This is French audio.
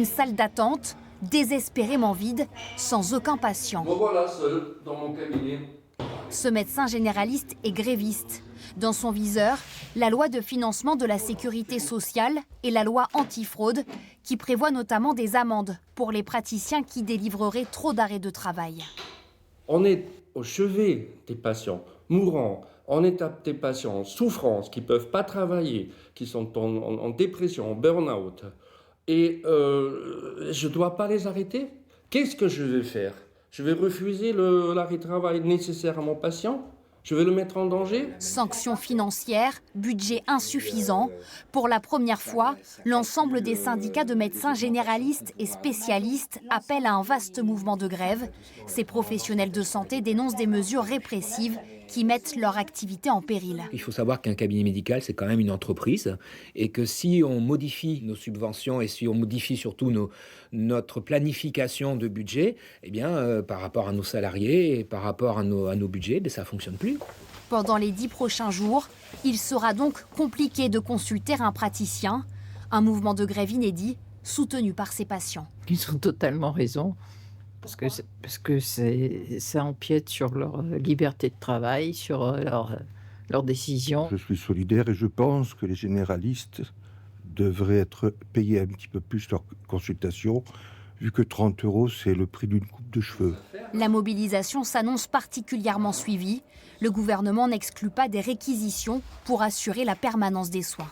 Une salle d'attente désespérément vide, sans aucun patient. Me voilà seul dans mon cabinet. Ce médecin généraliste est gréviste. Dans son viseur, la loi de financement de la sécurité sociale et la loi antifraude qui prévoit notamment des amendes pour les praticiens qui délivreraient trop d'arrêts de travail. On est au chevet des patients mourants, on est des patients en souffrance, qui ne peuvent pas travailler, qui sont en dépression, en burn-out. Et je ne dois pas les arrêter. Qu'est-ce que je vais faire? Je vais refuser l'arrêt de travail nécessaire à mon patient? Je vais le mettre en danger? Sanctions financières, budget insuffisant. Pour la première fois, l'ensemble des syndicats de médecins généralistes et spécialistes appellent à un vaste mouvement de grève. Ces professionnels de santé dénoncent des mesures répressives qui mettent leur activité en péril. Il faut savoir qu'un cabinet médical, c'est quand même une entreprise et que si on modifie nos subventions et si on modifie surtout notre planification de budget, eh bien, par rapport à nos salariés et par rapport à nos budgets, ça ne fonctionne plus. Pendant les 10 prochains jours, il sera donc compliqué de consulter un praticien. Un mouvement de grève inédit, soutenu par ses patients. Ils ont totalement raison, parce que ça empiète sur leur liberté de travail, sur leurs décisions. Je suis solidaire et je pense que les généralistes devraient être payés un petit peu plus leur consultation, vu que 30 €, c'est le prix d'une coupe de cheveux. La mobilisation s'annonce particulièrement suivie. Le gouvernement n'exclut pas des réquisitions pour assurer la permanence des soins.